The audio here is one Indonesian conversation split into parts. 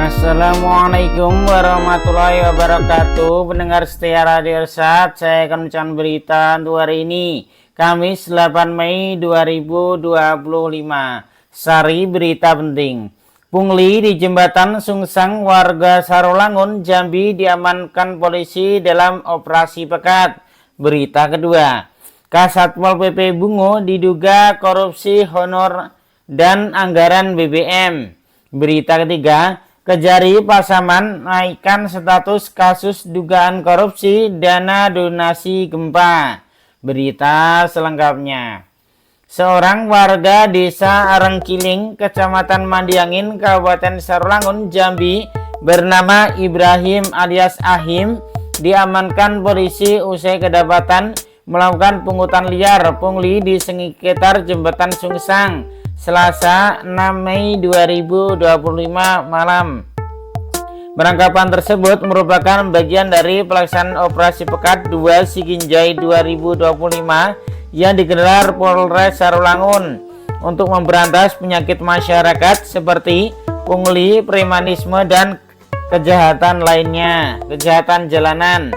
Assalamualaikum warahmatullahi wabarakatuh. Pendengar setia Radio Irsad, saya akan membacakan berita untuk hari ini, Kamis 8 Mei 2025. Sari berita penting. Pungli di jembatan Sungsang warga Sarolangun, Jambi diamankan polisi dalam operasi pekat. Berita kedua, Kasatpol PP Bungo diduga korupsi honor dan anggaran BBM. Berita ketiga, Kejari Pasaman naikkan status kasus dugaan korupsi dana donasi gempa. Berita selengkapnya. Seorang warga desa Arengkiling, Kecamatan Mandiangin, Kabupaten Sarolangun, Jambi, bernama Ibrahim alias Ahim, diamankan polisi usai kedapatan melakukan pungutan liar pungli di sekitar jembatan Sungsang Selasa 6 Mei 2025 malam. Penangkapan tersebut merupakan bagian dari pelaksanaan operasi pekat 2 Siginjai 2025 yang digelar Polres Sarolangun untuk memberantas penyakit masyarakat seperti pungli, premanisme, dan kejahatan lainnya, kejahatan jalanan.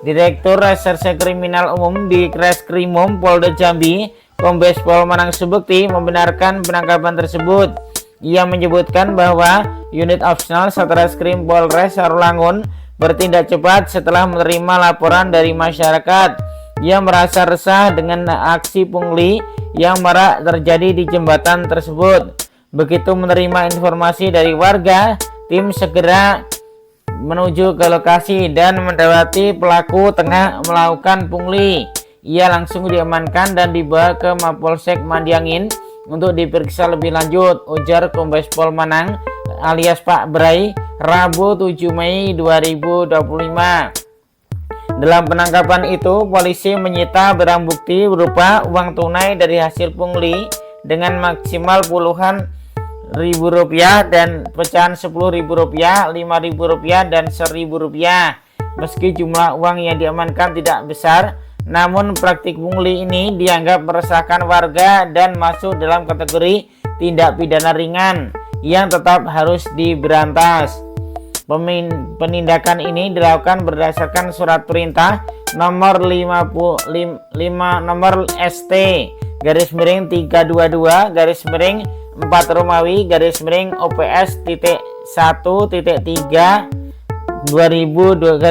Direktur Reserse Kriminal Umum di Kreskrimum Polda Jambi, Kombes Pol Manang Subekti, membenarkan penangkapan tersebut. Ia menyebutkan bahwa unit opsional Satreskrim Polres Sarolangun bertindak cepat setelah menerima laporan dari masyarakat yang merasa resah dengan aksi pungli yang marak terjadi di jembatan tersebut. Begitu menerima informasi dari warga, tim segera menuju ke lokasi dan mendapati pelaku tengah melakukan pungli. Ia langsung diamankan dan dibawa ke Mapolsek Mandiangin untuk diperiksa lebih lanjut, ujar Kombes Pol Manang alias Pak Bray, Rabu 7 Mei 2025. Dalam penangkapan itu, polisi menyita barang bukti berupa uang tunai dari hasil pungli dengan maksimal puluhan ribu rupiah dan pecahan 10.000 rupiah, 5.000 rupiah, dan 1.000 rupiah. Meski jumlah uang yang diamankan tidak besar, namun praktik pungli ini dianggap meresahkan warga dan masuk dalam kategori tindak pidana ringan yang tetap harus diberantas. Penindakan ini dilakukan berdasarkan surat perintah nomor 55 nomor ST garis miring 322 garis miring 4 Romawi garis miring OPS titik 1.3 2025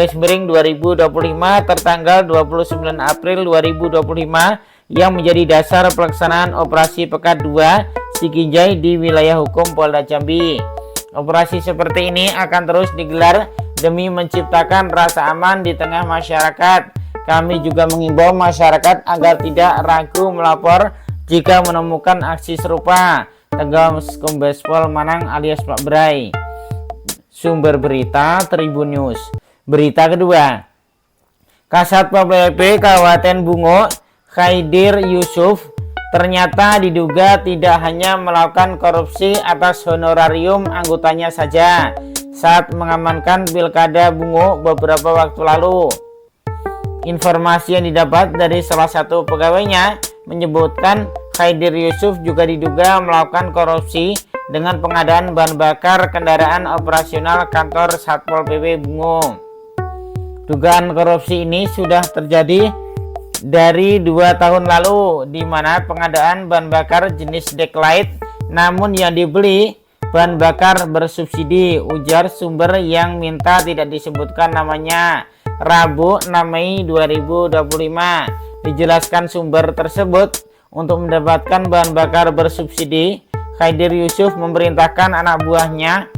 tertanggal 29 April 2025 yang menjadi dasar pelaksanaan operasi pekat 2 Siginjai di wilayah hukum Polda Jambi. Operasi seperti ini akan terus digelar demi menciptakan rasa aman di tengah masyarakat. Kami juga mengimbau masyarakat agar tidak ragu melapor jika menemukan aksi serupa, tegas Kombes Pol Manang alias Pak Bray. Sumber berita Tribun News. Berita kedua, Kasatpol PP Kabupaten Bungo, Khaidir Yusuf, ternyata diduga tidak hanya melakukan korupsi atas honorarium anggotanya saja saat mengamankan Pilkada Bungo beberapa waktu lalu. Informasi yang didapat dari salah satu pegawainya menyebutkan Khaidir Yusuf juga diduga melakukan korupsi dengan pengadaan bahan bakar kendaraan operasional kantor Satpol PP Bungo. Dugaan korupsi ini sudah terjadi dari 2 tahun lalu, di mana pengadaan bahan bakar jenis Declight, namun yang dibeli bahan bakar bersubsidi, ujar sumber yang minta tidak disebutkan namanya. Rabu 6 Mei 2025, dijelaskan sumber tersebut untuk mendapatkan bahan bakar bersubsidi, Khaidir Yusuf memerintahkan anak buahnya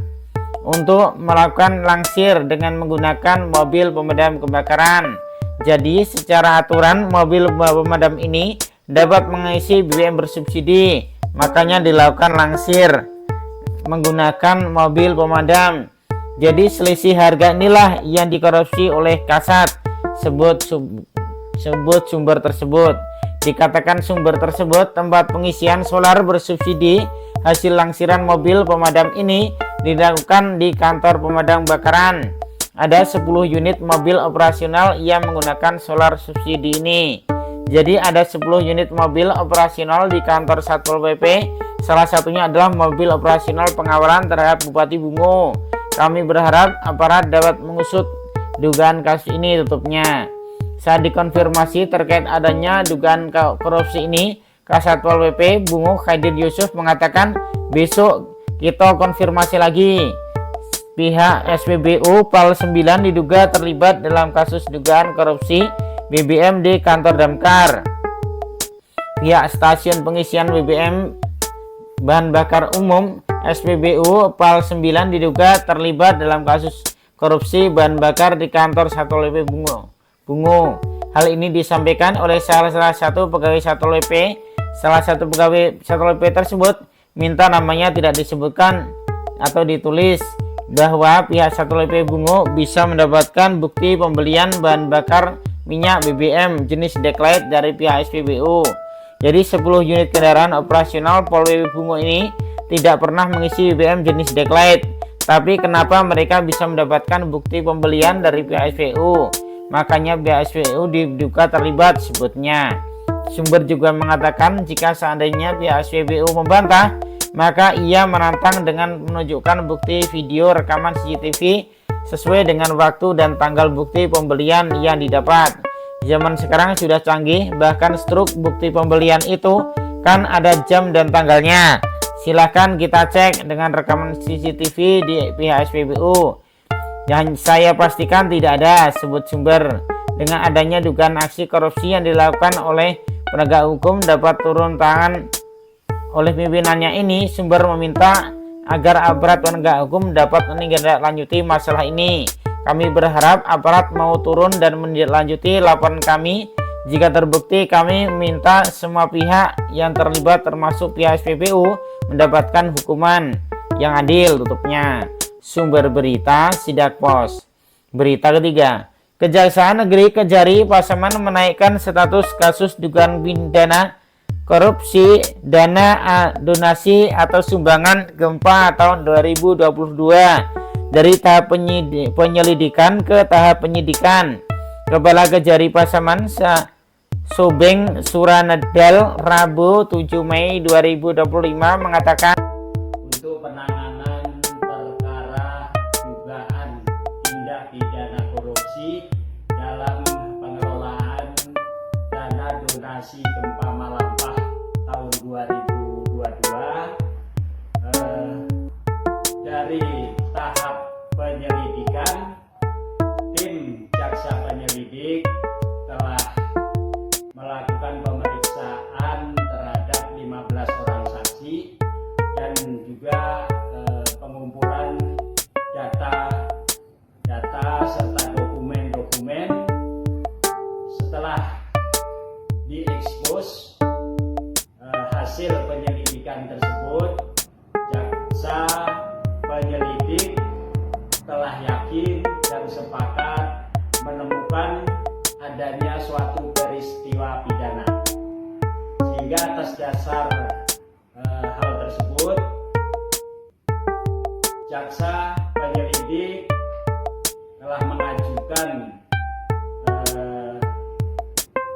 untuk melakukan langsir dengan menggunakan mobil pemadam kebakaran. Jadi secara aturan mobil pemadam ini dapat mengisi BBM bersubsidi, makanya dilakukan langsir menggunakan mobil pemadam. Jadi selisih harga inilah yang dikorupsi oleh Kasat, sebut sumber tersebut. Dikatakan sumber tersebut tempat pengisian solar bersubsidi hasil langsiran mobil pemadam ini dilakukan di kantor pemadam kebakaran. Ada 10 unit mobil operasional yang menggunakan solar subsidi ini. Jadi ada 10 unit mobil operasional di kantor Satpol PP. Salah satunya adalah mobil operasional pengawalan terhadap Bupati Bungo. Kami berharap aparat dapat mengusut dugaan kasus ini, tutupnya. Saat dikonfirmasi terkait adanya dugaan korupsi ini, Kasatpol PP Bungo Khaidir Yusuf mengatakan besok kita konfirmasi lagi. Pihak SPBU PAL 9 diduga terlibat dalam kasus dugaan korupsi BBM di kantor Damkar. Pihak stasiun pengisian BBM bahan bakar umum SPBU PAL 9 diduga terlibat dalam kasus korupsi bahan bakar di kantor Satpol PP Bungo. Hal ini disampaikan oleh salah satu pegawai Satpol PP. Salah satu pegawai Satpol PP tersebut minta namanya tidak disebutkan atau ditulis, bahwa pihak Satpol PP Bungo bisa mendapatkan bukti pembelian bahan bakar minyak BBM jenis Declight dari pihak SPBU. Jadi 10 unit kendaraan operasional Pol PP Bungo ini tidak pernah mengisi BBM jenis Declight. Tapi kenapa mereka bisa mendapatkan bukti pembelian dari pihak SPBU? Makanya pihak SPBU diduga terlibat, sebutnya. Sumber juga mengatakan jika seandainya pihak SPBU membantah, maka ia menantang dengan menunjukkan bukti video rekaman CCTV sesuai dengan waktu dan tanggal bukti pembelian yang didapat. Zaman sekarang sudah canggih, bahkan struk bukti pembelian itu kan ada jam dan tanggalnya. Silahkan kita cek dengan rekaman CCTV di pihak SPBU. Dan saya pastikan tidak ada, sebut sumber. Dengan adanya dugaan aksi korupsi yang dilakukan oleh penegak hukum dapat turun tangan oleh pimpinannya ini, sumber meminta agar aparat penegak hukum dapat menindaklanjuti masalah ini. Kami berharap aparat mau turun dan menindaklanjuti laporan kami. Jika terbukti, kami minta semua pihak yang terlibat termasuk pihak SPBU mendapatkan hukuman yang adil, tutupnya. Sumber berita Sidak Pos. Berita ketiga, Kejaksaan Negeri Kejari Pasaman menaikkan status kasus dugaan pidana korupsi dana donasi atau sumbangan gempa tahun 2022 dari tahap penyelidikan ke tahap penyidikan. Kepala Kejari Pasaman Sobeng Suranedal Rabu 7 Mei 2025 mengatakan untuk penanganan perkara dugaan tindak pidana korupsi dalam pengelolaan dana donasi gempa Malampah tahun 2022 dari tahap penyelidikan, tim jaksa penyelidik telah melakukan pemeriksaan terhadap 15 orang saksi dan juga pengumpulan data serta dokumen-dokumen. Setelah diekspos hasil penyelidikan tersebut, jaksa penyelidik telah yakin dan sepakat menemukan adanya suatu peristiwa pidana, sehingga atas dasar hal tersebut jaksa penyelidik telah mengajukan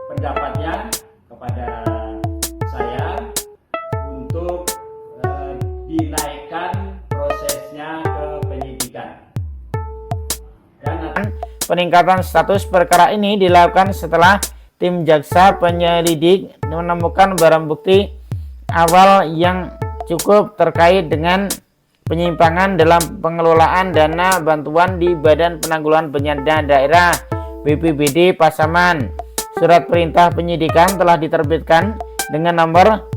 pendapatnya kepada saya untuk dinaikkan prosesnya ke penyidikan. Peningkatan status perkara ini dilakukan setelah tim jaksa penyelidik menemukan barang bukti awal yang cukup terkait dengan penyimpangan dalam pengelolaan dana bantuan di Badan Penanggulangan Bencana Daerah BPBD Pasaman. Surat perintah penyidikan telah diterbitkan dengan nomor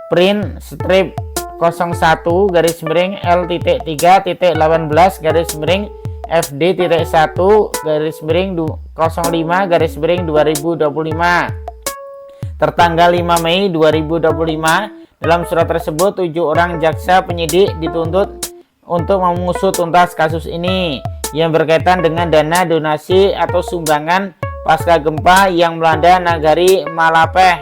print strip 01-L.3.18-2025 tertanggal 5 Mei 2025. Dalam surat tersebut 7 orang jaksa penyidik dituntut untuk mengusut tuntas kasus ini yang berkaitan dengan dana donasi atau sumbangan pasca gempa yang melanda Nagari Malapeh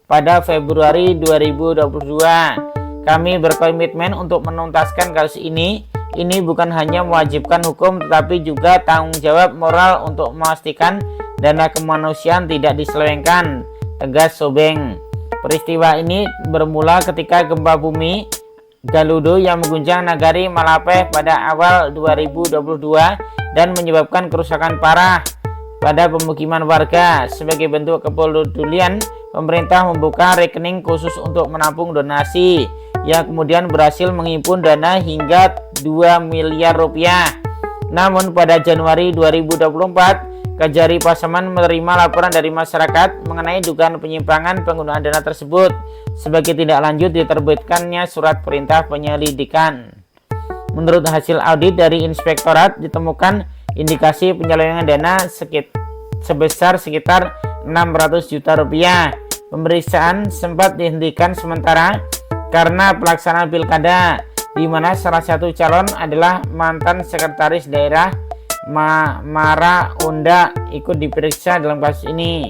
pada Februari 2022. Kami berkomitmen untuk menuntaskan kasus ini. Ini bukan hanya mewajibkan hukum tetapi juga tanggung jawab moral untuk memastikan dana kemanusiaan tidak diselewengkan, tegas Sobeng. Peristiwa ini bermula ketika gempa bumi Galudo yang mengguncang Nagari Malapeh pada awal 2022 dan menyebabkan kerusakan parah pada pemukiman warga. Sebagai bentuk kepedulian, pemerintah membuka rekening khusus untuk menampung donasi yang kemudian berhasil menghimpun dana hingga 2 miliar rupiah. Namun pada Januari 2024, Kajari Pasaman menerima laporan dari masyarakat mengenai dugaan penyimpangan penggunaan dana tersebut. Sebagai tindak lanjut, diterbitkannya surat perintah penyelidikan. Menurut hasil audit dari inspektorat, ditemukan indikasi penyelewengan dana sebesar sekitar 600 juta rupiah. Pemeriksaan sempat dihentikan sementara karena pelaksanaan pilkada, di mana salah satu calon adalah mantan sekretaris daerah Mara Unda ikut diperiksa dalam kasus ini.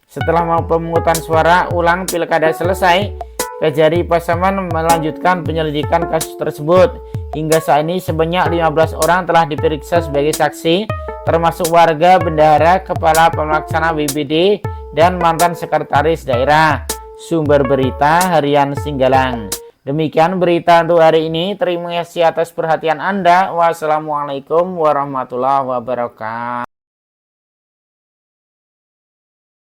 Setelah pemungutan suara ulang pilkada selesai, Kajari Pasaman melanjutkan penyelidikan kasus tersebut. Hingga saat ini sebanyak 15 orang telah diperiksa sebagai saksi, termasuk warga, bendahara, kepala pelaksana BPD, dan mantan sekretaris daerah. Sumber berita Harian Singgalang. Demikian berita untuk hari ini. Terima kasih atas perhatian Anda. Wassalamualaikum warahmatullahi wabarakatuh.